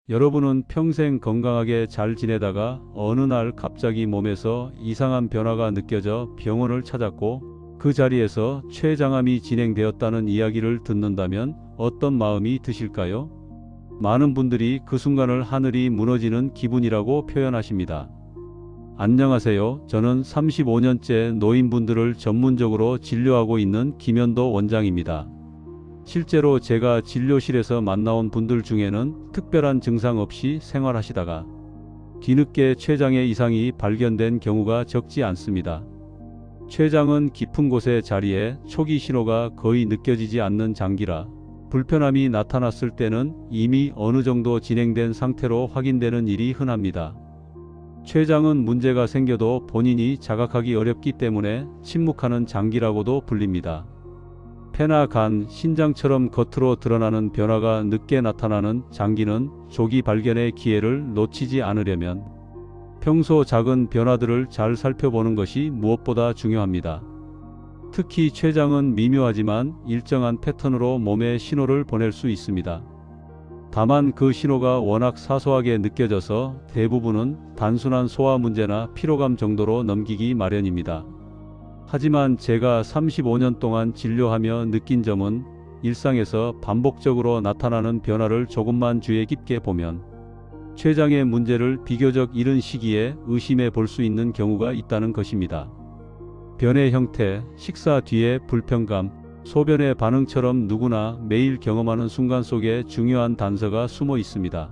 여러분은 평생 건강하게 잘 지내다가 어느 날 갑자기 몸에서 이상한 변화가 느껴져 병원을 찾았고 그 자리에서 췌장암이 진행되었다는 이야기를 듣는다면 어떤 마음이 드실까요? 많은 분들이 그 순간을 하늘이 무너지는 기분이라고 표현하십니다. 안녕하세요. 저는 35년째 노인분들을 전문적으로 진료하고 있는 김현도 원장입니다. 실제로 제가 진료실에서 만나온 분들 중에는 특별한 증상 없이 생활하시다가 뒤늦게 췌장에 이상이 발견된 경우가 적지 않습니다. 췌장은 깊은 곳의 자리에 초기 신호가 거의 느껴지지 않는 장기라 불편함이 나타났을 때는 이미 어느 정도 진행된 상태로 확인되는 일이 흔합니다. 췌장은 문제가 생겨도 본인이 자각하기 어렵기 때문에 침묵하는 장기라고도 불립니다. 폐나 간, 신장처럼 겉으로 드러나는 변화가 늦게 나타나는 장기는 조기 발견의 기회를 놓치지 않으려면 평소 작은 변화들을 잘 살펴보는 것이 무엇보다 중요합니다. 특히 췌장은 미묘하지만 일정한 패턴으로 몸에 신호를 보낼 수 있습니다. 다만 그 신호가 워낙 사소하게 느껴져서 대부분은 단순한 소화 문제나 피로감 정도로 넘기기 마련입니다. 하지만 제가 35년 동안 진료하며 느낀 점은 일상에서 반복적으로 나타나는 변화를 조금만 주의 깊게 보면 췌장의 문제를 비교적 이른 시기에 의심해 볼 수 있는 경우가 있다는 것입니다. 변의 형태, 식사 뒤의 불편감, 소변의 반응처럼 누구나 매일 경험하는 순간 속에 중요한 단서가 숨어 있습니다.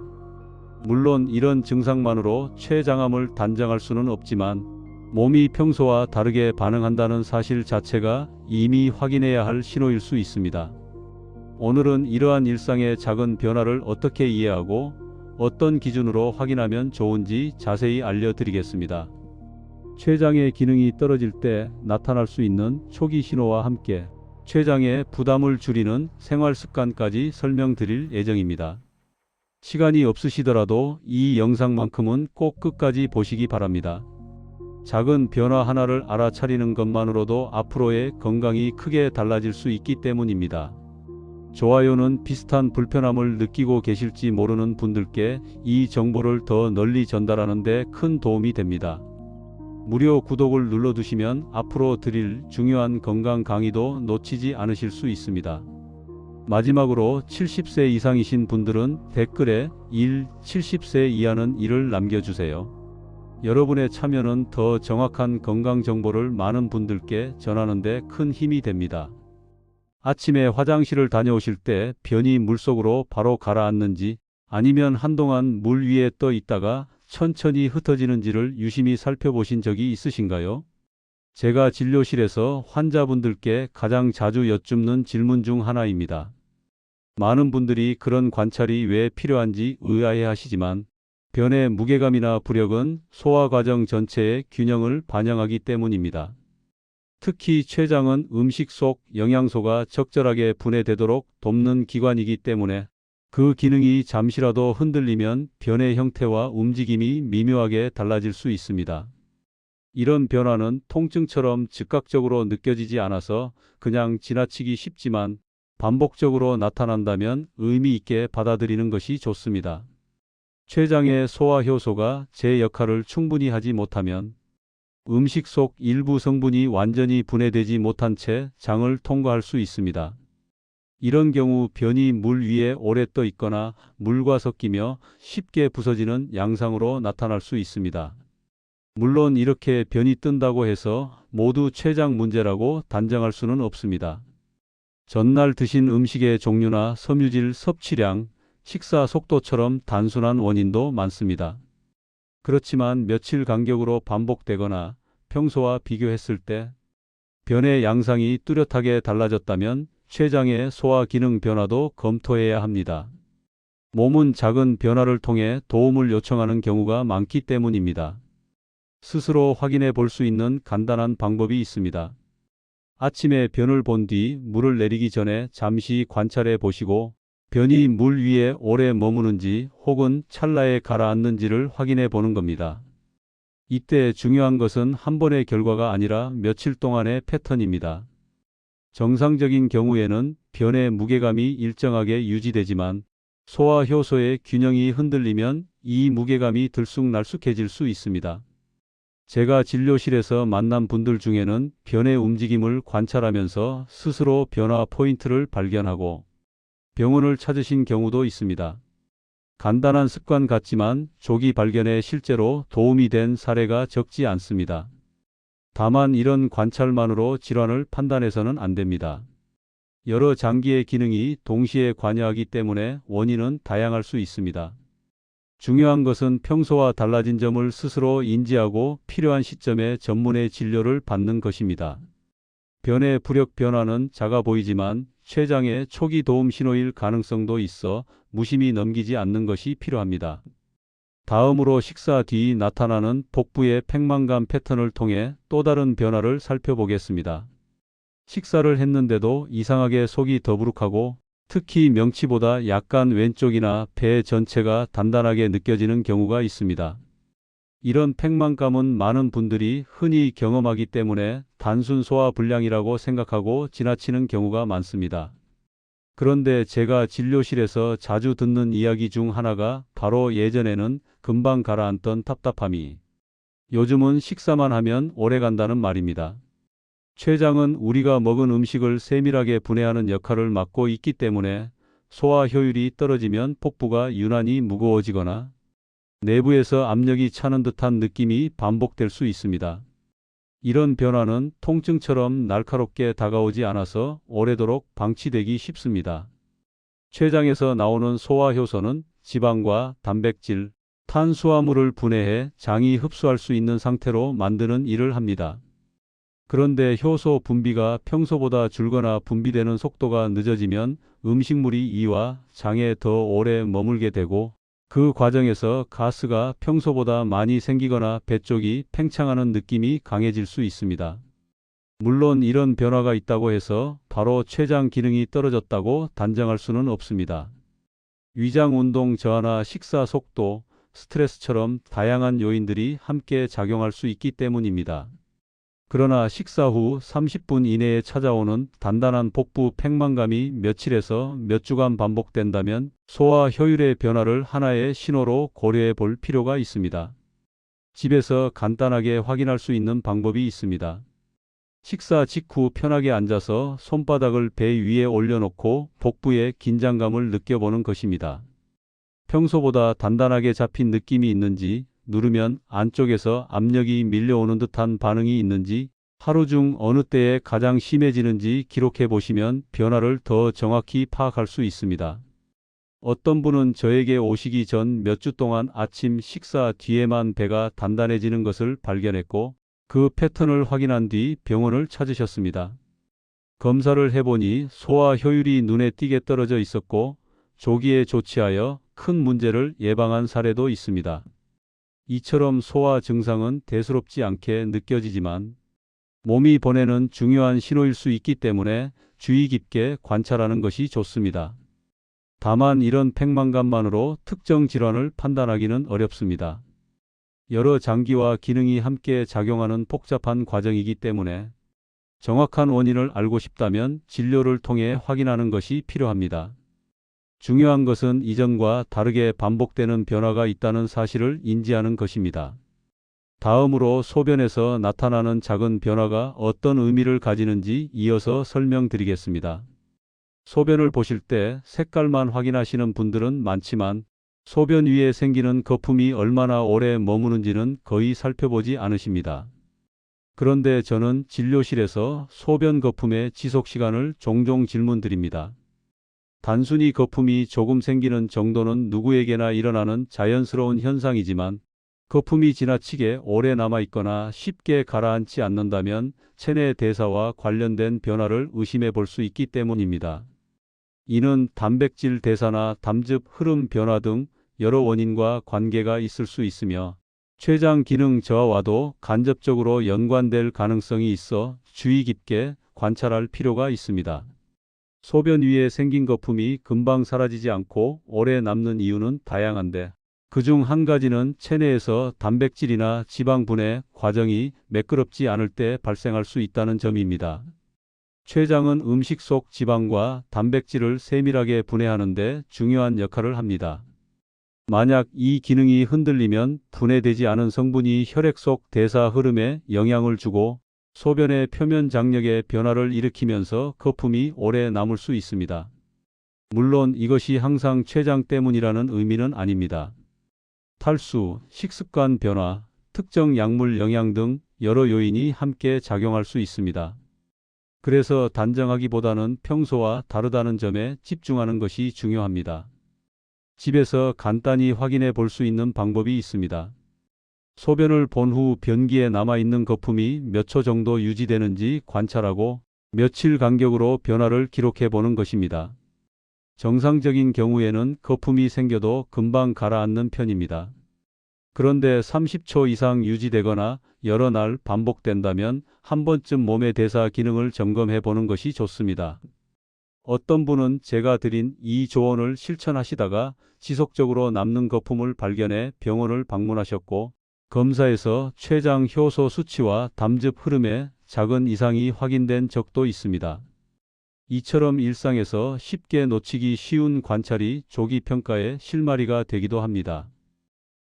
물론 이런 증상만으로 췌장암을 단정할 수는 없지만 몸이 평소와 다르게 반응한다는 사실 자체가 이미 확인해야 할 신호일 수 있습니다. 오늘은 이러한 일상의 작은 변화를 어떻게 이해하고 어떤 기준으로 확인하면 좋은지 자세히 알려드리겠습니다. 췌장의 기능이 떨어질 때 나타날 수 있는 초기 신호와 함께 췌장의 부담을 줄이는 생활 습관까지 설명드릴 예정입니다. 시간이 없으시더라도 이 영상만큼은 꼭 끝까지 보시기 바랍니다. 작은 변화 하나를 알아차리는 것만으로도 앞으로의 건강이 크게 달라질 수 있기 때문입니다. 좋아요는 비슷한 불편함을 느끼고 계실지 모르는 분들께 이 정보를 더 널리 전달하는 데 큰 도움이 됩니다. 무료 구독을 눌러두시면 앞으로 드릴 중요한 건강 강의도 놓치지 않으실 수 있습니다. 마지막으로 70세 이상이신 분들은 댓글에 70세 이하는 1을 남겨주세요. 여러분의 참여는 더 정확한 건강 정보를 많은 분들께 전하는 데 큰 힘이 됩니다. 아침에 화장실을 다녀오실 때 변이 물속으로 바로 가라앉는지 아니면 한동안 물 위에 떠 있다가 천천히 흩어지는지를 유심히 살펴보신 적이 있으신가요? 제가 진료실에서 환자분들께 가장 자주 여쭙는 질문 중 하나입니다. 많은 분들이 그런 관찰이 왜 필요한지 의아해하시지만 변의 무게감이나 부력은 소화 과정 전체의 균형을 반영하기 때문입니다. 특히 췌장은 음식 속 영양소가 적절하게 분해되도록 돕는 기관이기 때문에 그 기능이 잠시라도 흔들리면 변의 형태와 움직임이 미묘하게 달라질 수 있습니다. 이런 변화는 통증처럼 즉각적으로 느껴지지 않아서 그냥 지나치기 쉽지만 반복적으로 나타난다면 의미 있게 받아들이는 것이 좋습니다. 췌장의 소화 효소가 제 역할을 충분히 하지 못하면 음식 속 일부 성분이 완전히 분해되지 못한 채 장을 통과할 수 있습니다. 이런 경우 변이 물 위에 오래 떠 있거나 물과 섞이며 쉽게 부서지는 양상으로 나타날 수 있습니다. 물론 이렇게 변이 뜬다고 해서 모두 췌장 문제라고 단정할 수는 없습니다. 전날 드신 음식의 종류나 섬유질 섭취량, 식사 속도처럼 단순한 원인도 많습니다. 그렇지만 며칠 간격으로 반복되거나 평소와 비교했을 때 변의 양상이 뚜렷하게 달라졌다면 췌장의 소화 기능 변화도 검토해야 합니다. 몸은 작은 변화를 통해 도움을 요청하는 경우가 많기 때문입니다. 스스로 확인해 볼 수 있는 간단한 방법이 있습니다. 아침에 변을 본 뒤 물을 내리기 전에 잠시 관찰해 보시고 변이 물 위에 오래 머무는지 혹은 찰나에 가라앉는지를 확인해 보는 겁니다. 이때 중요한 것은 한 번의 결과가 아니라 며칠 동안의 패턴입니다. 정상적인 경우에는 변의 무게감이 일정하게 유지되지만 소화 효소의 균형이 흔들리면 이 무게감이 들쑥날쑥해질 수 있습니다. 제가 진료실에서 만난 분들 중에는 변의 움직임을 관찰하면서 스스로 변화 포인트를 발견하고 병원을 찾으신 경우도 있습니다. 간단한 습관 같지만 조기 발견에 실제로 도움이 된 사례가 적지 않습니다. 다만 이런 관찰만으로 질환을 판단해서는 안 됩니다. 여러 장기의 기능이 동시에 관여하기 때문에 원인은 다양할 수 있습니다. 중요한 것은 평소와 달라진 점을 스스로 인지하고 필요한 시점에 전문의 진료를 받는 것입니다. 변의 부력 변화는 작아 보이지만 췌장의 초기 도움 신호일 가능성도 있어 무심히 넘기지 않는 것이 필요합니다. 다음으로 식사 뒤 나타나는 복부의 팽만감 패턴을 통해 또 다른 변화를 살펴보겠습니다. 식사를 했는데도 이상하게 속이 더부룩하고 특히 명치보다 약간 왼쪽이나 배 전체가 단단하게 느껴지는 경우가 있습니다. 이런 팽만감은 많은 분들이 흔히 경험하기 때문에 단순 소화불량이라고 생각하고 지나치는 경우가 많습니다. 그런데 제가 진료실에서 자주 듣는 이야기 중 하나가 바로 예전에는 금방 가라앉던 답답함이 요즘은 식사만 하면 오래 간다는 말입니다. 췌장은 우리가 먹은 음식을 세밀하게 분해하는 역할을 맡고 있기 때문에 소화 효율이 떨어지면 복부가 유난히 무거워지거나 내부에서 압력이 차는 듯한 느낌이 반복될 수 있습니다. 이런 변화는 통증처럼 날카롭게 다가오지 않아서 오래도록 방치되기 쉽습니다. 췌장에서 나오는 소화 효소는 지방과 단백질, 탄수화물을 분해해 장이 흡수할 수 있는 상태로 만드는 일을 합니다. 그런데 효소 분비가 평소보다 줄거나 분비되는 속도가 늦어지면 음식물이 이와 장에 더 오래 머물게 되고 그 과정에서 가스가 평소보다 많이 생기거나 배 쪽이 팽창하는 느낌이 강해질 수 있습니다. 물론 이런 변화가 있다고 해서 바로 췌장 기능이 떨어졌다고 단정할 수는 없습니다. 위장 운동 저하나 식사 속도, 스트레스처럼 다양한 요인들이 함께 작용할 수 있기 때문입니다. 그러나 식사 후 30분 이내에 찾아오는 단단한 복부 팽만감이 며칠에서 몇 주간 반복된다면 소화 효율의 변화를 하나의 신호로 고려해 볼 필요가 있습니다. 집에서 간단하게 확인할 수 있는 방법이 있습니다. 식사 직후 편하게 앉아서 손바닥을 배 위에 올려놓고 복부의 긴장감을 느껴보는 것입니다. 평소보다 단단하게 잡힌 느낌이 있는지, 누르면 안쪽에서 압력이 밀려오는 듯한 반응이 있는지, 하루 중 어느 때에 가장 심해지는지 기록해 보시면 변화를 더 정확히 파악할 수 있습니다. 어떤 분은 저에게 오시기 전 몇 주 동안 아침 식사 뒤에만 배가 단단해지는 것을 발견했고, 그 패턴을 확인한 뒤 병원을 찾으셨습니다. 검사를 해보니 소화 효율이 눈에 띄게 떨어져 있었고, 조기에 조치하여 큰 문제를 예방한 사례도 있습니다. 이처럼 소화 증상은 대수롭지 않게 느껴지지만 몸이 보내는 중요한 신호일 수 있기 때문에 주의 깊게 관찰하는 것이 좋습니다. 다만 이런 팽만감만으로 특정 질환을 판단하기는 어렵습니다. 여러 장기와 기능이 함께 작용하는 복잡한 과정이기 때문에 정확한 원인을 알고 싶다면 진료를 통해 확인하는 것이 필요합니다. 중요한 것은 이전과 다르게 반복되는 변화가 있다는 사실을 인지하는 것입니다. 다음으로 소변에서 나타나는 작은 변화가 어떤 의미를 가지는지 이어서 설명드리겠습니다. 소변을 보실 때 색깔만 확인하시는 분들은 많지만 소변 위에 생기는 거품이 얼마나 오래 머무는지는 거의 살펴보지 않으십니다. 그런데 저는 진료실에서 소변 거품의 지속 시간을 종종 질문드립니다. 단순히 거품이 조금 생기는 정도는 누구에게나 일어나는 자연스러운 현상이지만 거품이 지나치게 오래 남아있거나 쉽게 가라앉지 않는다면 체내 대사와 관련된 변화를 의심해 볼 수 있기 때문입니다. 이는 단백질 대사나 담즙 흐름 변화 등 여러 원인과 관계가 있을 수 있으며 췌장 기능 저하와도 간접적으로 연관될 가능성이 있어 주의 깊게 관찰할 필요가 있습니다. 소변 위에 생긴 거품이 금방 사라지지 않고 오래 남는 이유는 다양한데 그중 한 가지는 체내에서 단백질이나 지방 분해 과정이 매끄럽지 않을 때 발생할 수 있다는 점입니다. 췌장은 음식 속 지방과 단백질을 세밀하게 분해하는 데 중요한 역할을 합니다. 만약 이 기능이 흔들리면 분해되지 않은 성분이 혈액 속 대사 흐름에 영향을 주고 소변의 표면 장력에 변화를 일으키면서 거품이 오래 남을 수 있습니다. 물론 이것이 항상 췌장 때문이라는 의미는 아닙니다. 탈수, 식습관 변화, 특정 약물 영향 등 여러 요인이 함께 작용할 수 있습니다. 그래서 단정하기보다는 평소와 다르다는 점에 집중하는 것이 중요합니다. 집에서 간단히 확인해 볼 수 있는 방법이 있습니다. 소변을 본 후 변기에 남아있는 거품이 몇 초 정도 유지되는지 관찰하고 며칠 간격으로 변화를 기록해 보는 것입니다. 정상적인 경우에는 거품이 생겨도 금방 가라앉는 편입니다. 그런데 30초 이상 유지되거나 여러 날 반복된다면 한 번쯤 몸의 대사 기능을 점검해 보는 것이 좋습니다. 어떤 분은 제가 드린 이 조언을 실천하시다가 지속적으로 남는 거품을 발견해 병원을 방문하셨고 검사에서 췌장 효소 수치와 담즙 흐름에 작은 이상이 확인된 적도 있습니다. 이처럼 일상에서 쉽게 놓치기 쉬운 관찰이 조기 평가의 실마리가 되기도 합니다.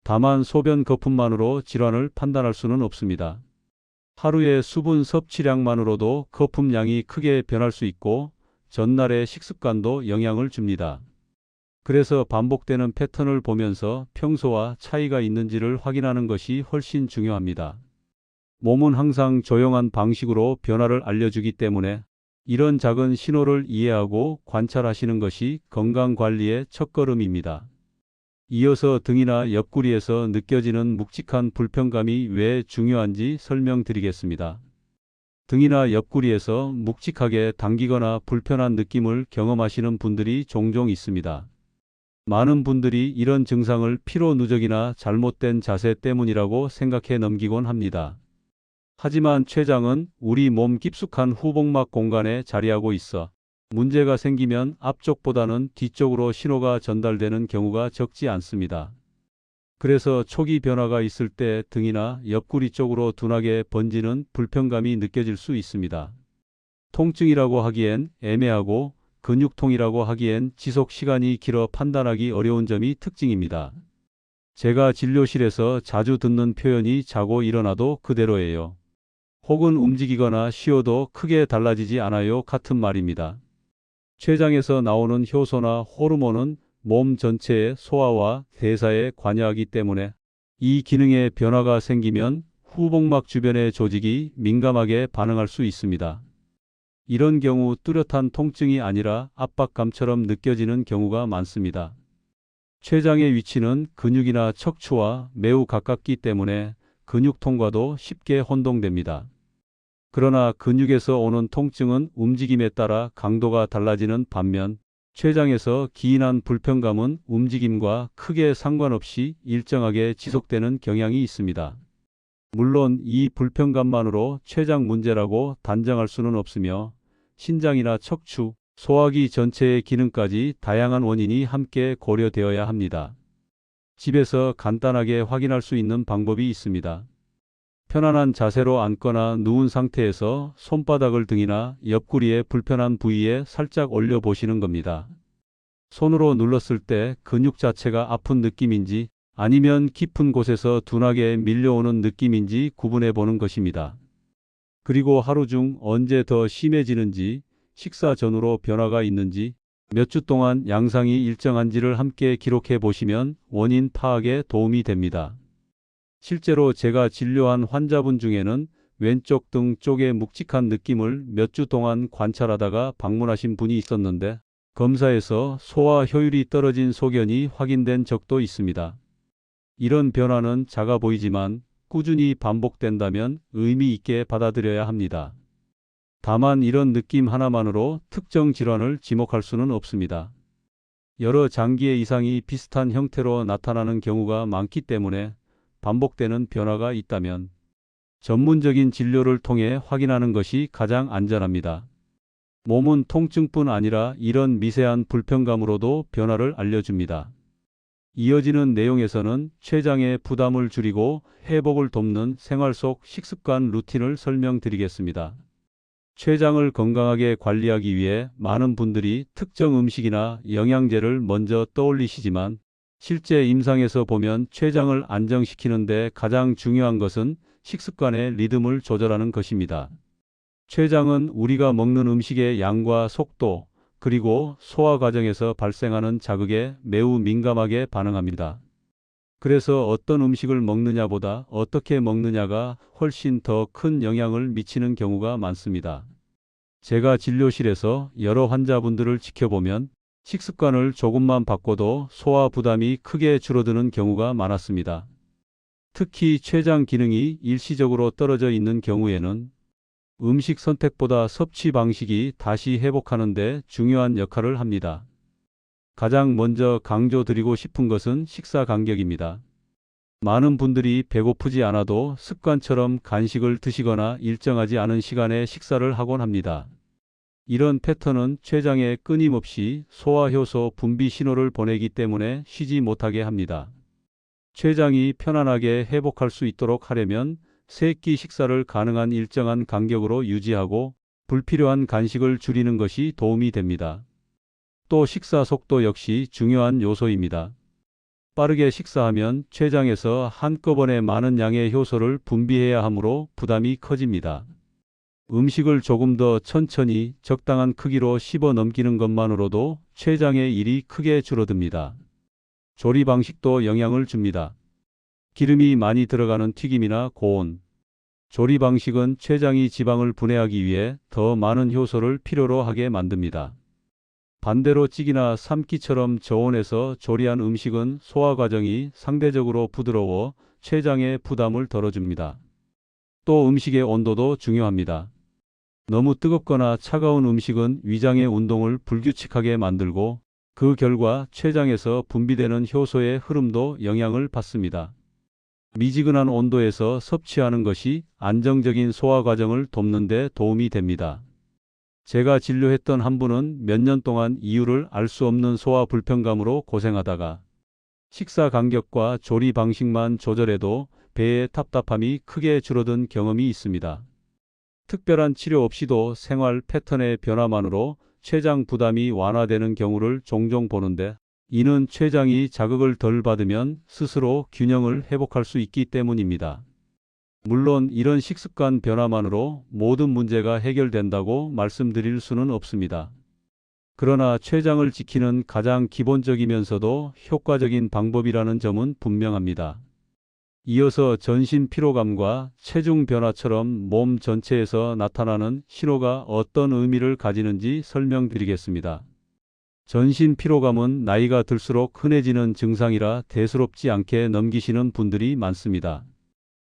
다만 소변 거품만으로 질환을 판단할 수는 없습니다. 하루의 수분 섭취량만으로도 거품량이 크게 변할 수 있고 전날의 식습관도 영향을 줍니다. 그래서 반복되는 패턴을 보면서 평소와 차이가 있는지를 확인하는 것이 훨씬 중요합니다. 몸은 항상 조용한 방식으로 변화를 알려주기 때문에 이런 작은 신호를 이해하고 관찰하시는 것이 건강관리의 첫걸음입니다. 이어서 등이나 옆구리에서 느껴지는 묵직한 불편감이 왜 중요한지 설명드리겠습니다. 등이나 옆구리에서 묵직하게 당기거나 불편한 느낌을 경험하시는 분들이 종종 있습니다. 많은 분들이 이런 증상을 피로 누적이나 잘못된 자세 때문이라고 생각해 넘기곤 합니다. 하지만 췌장은 우리 몸 깊숙한 후복막 공간에 자리하고 있어 문제가 생기면 앞쪽보다는 뒤쪽으로 신호가 전달되는 경우가 적지 않습니다. 그래서 초기 변화가 있을 때 등이나 옆구리 쪽으로 둔하게 번지는 불편감이 느껴질 수 있습니다. 통증이라고 하기엔 애매하고 근육통이라고 하기엔 지속 시간이 길어 판단하기 어려운 점이 특징입니다. 제가 진료실에서 자주 듣는 표현이 자고 일어나도 그대로예요. 혹은 움직이거나 쉬어도 크게 달라지지 않아요 같은 말입니다. 췌장에서 나오는 효소나 호르몬은 몸 전체의 소화와 대사에 관여하기 때문에 이 기능에 변화가 생기면 후복막 주변의 조직이 민감하게 반응할 수 있습니다. 이런 경우 뚜렷한 통증이 아니라 압박감처럼 느껴지는 경우가 많습니다. 췌장의 위치는 근육이나 척추와 매우 가깝기 때문에 근육통과도 쉽게 혼동됩니다. 그러나 근육에서 오는 통증은 움직임에 따라 강도가 달라지는 반면 췌장에서 기인한 불편감은 움직임과 크게 상관없이 일정하게 지속되는 경향이 있습니다. 물론 이 불편감만으로 췌장 문제라고 단정할 수는 없으며 신장이나 척추, 소화기 전체의 기능까지 다양한 원인이 함께 고려되어야 합니다. 집에서 간단하게 확인할 수 있는 방법이 있습니다. 편안한 자세로 앉거나 누운 상태에서 손바닥을 등이나 옆구리의 불편한 부위에 살짝 올려 보시는 겁니다. 손으로 눌렀을 때 근육 자체가 아픈 느낌인지 아니면 깊은 곳에서 둔하게 밀려오는 느낌인지 구분해 보는 것입니다. 그리고 하루 중 언제 더 심해지는지, 식사 전후로 변화가 있는지, 몇 주 동안 양상이 일정한지를 함께 기록해 보시면 원인 파악에 도움이 됩니다. 실제로 제가 진료한 환자분 중에는 왼쪽 등 쪽의 묵직한 느낌을 몇 주 동안 관찰하다가 방문하신 분이 있었는데 검사에서 소화 효율이 떨어진 소견이 확인된 적도 있습니다. 이런 변화는 작아 보이지만 꾸준히 반복된다면 의미 있게 받아들여야 합니다. 다만 이런 느낌 하나만으로 특정 질환을 지목할 수는 없습니다. 여러 장기의 이상이 비슷한 형태로 나타나는 경우가 많기 때문에 반복되는 변화가 있다면 전문적인 진료를 통해 확인하는 것이 가장 안전합니다. 몸은 통증뿐 아니라 이런 미세한 불편감으로도 변화를 알려줍니다. 이어지는 내용에서는 췌장의 부담을 줄이고 회복을 돕는 생활 속 식습관 루틴을 설명드리겠습니다. 췌장을 건강하게 관리하기 위해 많은 분들이 특정 음식이나 영양제를 먼저 떠올리시지만 실제 임상에서 보면 췌장을 안정시키는데 가장 중요한 것은 식습관의 리듬을 조절하는 것입니다. 췌장은 우리가 먹는 음식의 양과 속도, 그리고 소화 과정에서 발생하는 자극에 매우 민감하게 반응합니다. 그래서 어떤 음식을 먹느냐보다 어떻게 먹느냐가 훨씬 더 큰 영향을 미치는 경우가 많습니다. 제가 진료실에서 여러 환자분들을 지켜보면 식습관을 조금만 바꿔도 소화 부담이 크게 줄어드는 경우가 많았습니다. 특히 췌장 기능이 일시적으로 떨어져 있는 경우에는 음식 선택보다 섭취 방식이 다시 회복하는 데 중요한 역할을 합니다. 가장 먼저 강조드리고 싶은 것은 식사 간격입니다. 많은 분들이 배고프지 않아도 습관처럼 간식을 드시거나 일정하지 않은 시간에 식사를 하곤 합니다. 이런 패턴은 췌장에 끊임없이 소화효소 분비 신호를 보내기 때문에 쉬지 못하게 합니다. 췌장이 편안하게 회복할 수 있도록 하려면 세 끼 식사를 가능한 일정한 간격으로 유지하고 불필요한 간식을 줄이는 것이 도움이 됩니다. 또 식사 속도 역시 중요한 요소입니다. 빠르게 식사하면 췌장에서 한꺼번에 많은 양의 효소를 분비해야 하므로 부담이 커집니다. 음식을 조금 더 천천히 적당한 크기로 씹어 넘기는 것만으로도 췌장의 일이 크게 줄어듭니다. 조리 방식도 영향을 줍니다. 기름이 많이 들어가는 튀김이나 고온 조리 방식은 췌장이 지방을 분해하기 위해 더 많은 효소를 필요로 하게 만듭니다. 반대로 찌기나 삶기처럼 저온에서 조리한 음식은 소화 과정이 상대적으로 부드러워 췌장의 부담을 덜어줍니다. 또 음식의 온도도 중요합니다. 너무 뜨겁거나 차가운 음식은 위장의 운동을 불규칙하게 만들고 그 결과 췌장에서 분비되는 효소의 흐름도 영향을 받습니다. 미지근한 온도에서 섭취하는 것이 안정적인 소화 과정을 돕는 데 도움이 됩니다. 제가 진료했던 한 분은 몇 년 동안 이유를 알 수 없는 소화 불편감으로 고생하다가 식사 간격과 조리 방식만 조절해도 배의 답답함이 크게 줄어든 경험이 있습니다. 특별한 치료 없이도 생활 패턴의 변화만으로 췌장 부담이 완화되는 경우를 종종 보는데 이는 췌장이 자극을 덜 받으면 스스로 균형을 회복할 수 있기 때문입니다. 물론 이런 식습관 변화만으로 모든 문제가 해결된다고 말씀드릴 수는 없습니다. 그러나 췌장을 지키는 가장 기본적이면서도 효과적인 방법이라는 점은 분명합니다. 이어서 전신 피로감과 체중 변화처럼 몸 전체에서 나타나는 신호가 어떤 의미를 가지는지 설명드리겠습니다. 전신 피로감은 나이가 들수록 흔해지는 증상이라 대수롭지 않게 넘기시는 분들이 많습니다.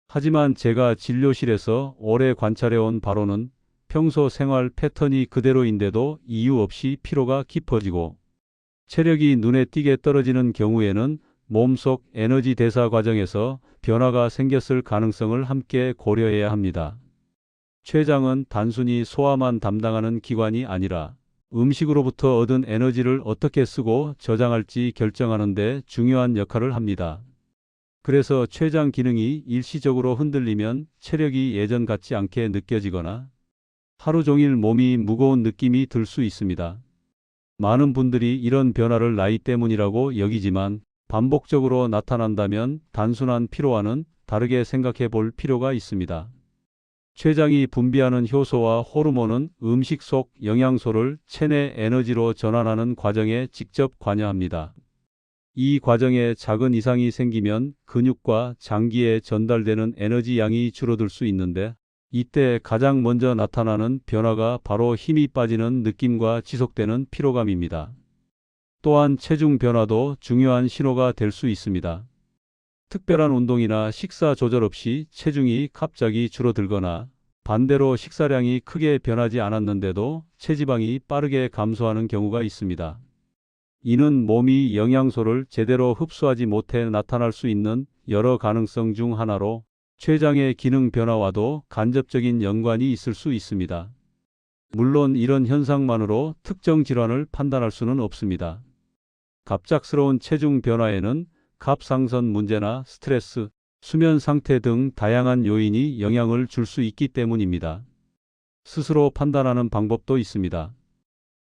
하지만 제가 진료실에서 오래 관찰해온 바로는 평소 생활 패턴이 그대로인데도 이유 없이 피로가 깊어지고 체력이 눈에 띄게 떨어지는 경우에는 몸속 에너지 대사 과정에서 변화가 생겼을 가능성을 함께 고려해야 합니다. 췌장은 단순히 소화만 담당하는 기관이 아니라 음식으로부터 얻은 에너지를 어떻게 쓰고 저장할지 결정하는 데 중요한 역할을 합니다. 그래서 췌장 기능이 일시적으로 흔들리면 체력이 예전 같지 않게 느껴지거나 하루 종일 몸이 무거운 느낌이 들 수 있습니다. 많은 분들이 이런 변화를 나이 때문이라고 여기지만 반복적으로 나타난다면 단순한 피로와는 다르게 생각해 볼 필요가 있습니다. 췌장이 분비하는 효소와 호르몬은 음식 속 영양소를 체내 에너지로 전환하는 과정에 직접 관여합니다. 이 과정에 작은 이상이 생기면 근육과 장기에 전달되는 에너지 양이 줄어들 수 있는데 이때 가장 먼저 나타나는 변화가 바로 힘이 빠지는 느낌과 지속되는 피로감입니다. 또한 체중 변화도 중요한 신호가 될 수 있습니다. 특별한 운동이나 식사 조절 없이 체중이 갑자기 줄어들거나 반대로 식사량이 크게 변하지 않았는데도 체지방이 빠르게 감소하는 경우가 있습니다. 이는 몸이 영양소를 제대로 흡수하지 못해 나타날 수 있는 여러 가능성 중 하나로 췌장의 기능 변화와도 간접적인 연관이 있을 수 있습니다. 물론 이런 현상만으로 특정 질환을 판단할 수는 없습니다. 갑작스러운 체중 변화에는 갑상선 문제나 스트레스, 수면 상태 등 다양한 요인이 영향을 줄 수 있기 때문입니다. 스스로 판단하는 방법도 있습니다.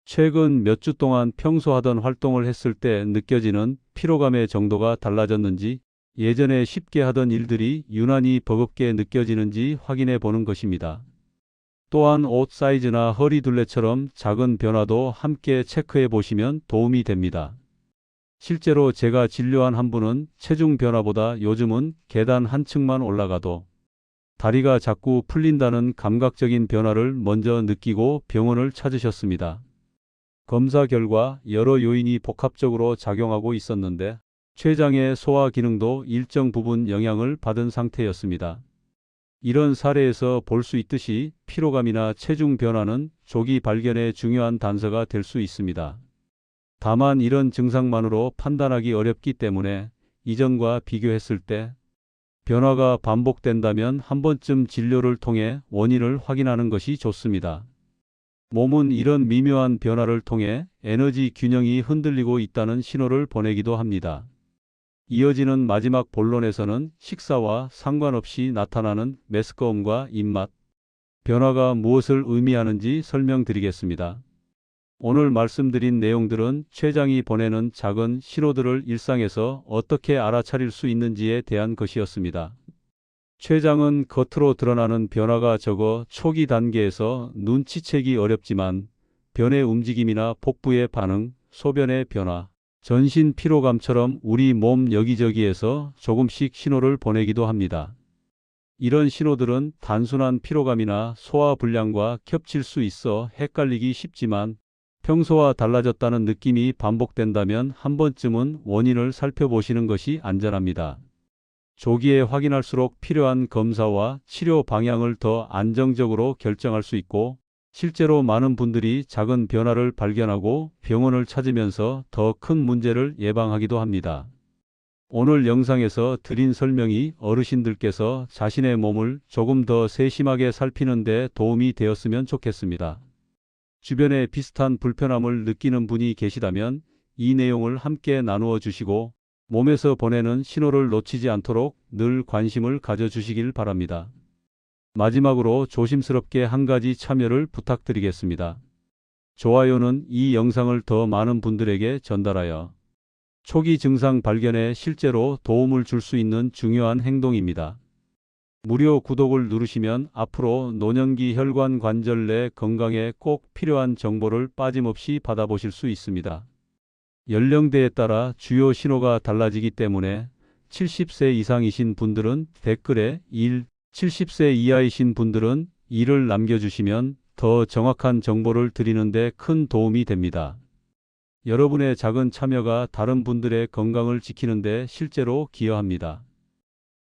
최근 몇 주 동안 평소 하던 활동을 했을 때 느껴지는 피로감의 정도가 달라졌는지, 예전에 쉽게 하던 일들이 유난히 버겁게 느껴지는지 확인해 보는 것입니다. 또한 옷 사이즈나 허리 둘레처럼 작은 변화도 함께 체크해 보시면 도움이 됩니다. 실제로 제가 진료한 한 분은 체중 변화보다 요즘은 계단 한 층만 올라가도 다리가 자꾸 풀린다는 감각적인 변화를 먼저 느끼고 병원을 찾으셨습니다. 검사 결과 여러 요인이 복합적으로 작용하고 있었는데 췌장의 소화 기능도 일정 부분 영향을 받은 상태였습니다. 이런 사례에서 볼 수 있듯이 피로감이나 체중 변화는 조기 발견의 중요한 단서가 될 수 있습니다. 다만 이런 증상만으로 판단하기 어렵기 때문에 이전과 비교했을 때 변화가 반복된다면 한 번쯤 진료를 통해 원인을 확인하는 것이 좋습니다. 몸은 이런 미묘한 변화를 통해 에너지 균형이 흔들리고 있다는 신호를 보내기도 합니다. 이어지는 마지막 본론에서는 식사와 상관없이 나타나는 메스꺼움과 입맛, 변화가 무엇을 의미하는지 설명드리겠습니다. 오늘 말씀드린 내용들은 췌장이 보내는 작은 신호들을 일상에서 어떻게 알아차릴 수 있는지에 대한 것이었습니다. 췌장은 겉으로 드러나는 변화가 적어 초기 단계에서 눈치채기 어렵지만 변의 움직임이나 복부의 반응, 소변의 변화, 전신 피로감처럼 우리 몸 여기저기에서 조금씩 신호를 보내기도 합니다. 이런 신호들은 단순한 피로감이나 소화 불량과 겹칠 수 있어 헷갈리기 쉽지만 평소와 달라졌다는 느낌이 반복된다면 한 번쯤은 원인을 살펴보시는 것이 안전합니다. 조기에 확인할수록 필요한 검사와 치료 방향을 더 안정적으로 결정할 수 있고, 실제로 많은 분들이 작은 변화를 발견하고 병원을 찾으면서 더 큰 문제를 예방하기도 합니다. 오늘 영상에서 드린 설명이 어르신들께서 자신의 몸을 조금 더 세심하게 살피는 데 도움이 되었으면 좋겠습니다. 주변에 비슷한 불편함을 느끼는 분이 계시다면 이 내용을 함께 나누어 주시고 몸에서 보내는 신호를 놓치지 않도록 늘 관심을 가져주시길 바랍니다. 마지막으로 조심스럽게 한 가지 참여를 부탁드리겠습니다. 좋아요는 이 영상을 더 많은 분들에게 전달하여 초기 증상 발견에 실제로 도움을 줄 수 있는 중요한 행동입니다. 무료 구독을 누르시면 앞으로 노년기 혈관 관절 내 건강에 꼭 필요한 정보를 빠짐없이 받아보실 수 있습니다. 연령대에 따라 주요 신호가 달라지기 때문에 70세 이상이신 분들은 댓글에 1, 70세 이하이신 분들은 2를 남겨주시면 더 정확한 정보를 드리는 데 큰 도움이 됩니다. 여러분의 작은 참여가 다른 분들의 건강을 지키는 데 실제로 기여합니다.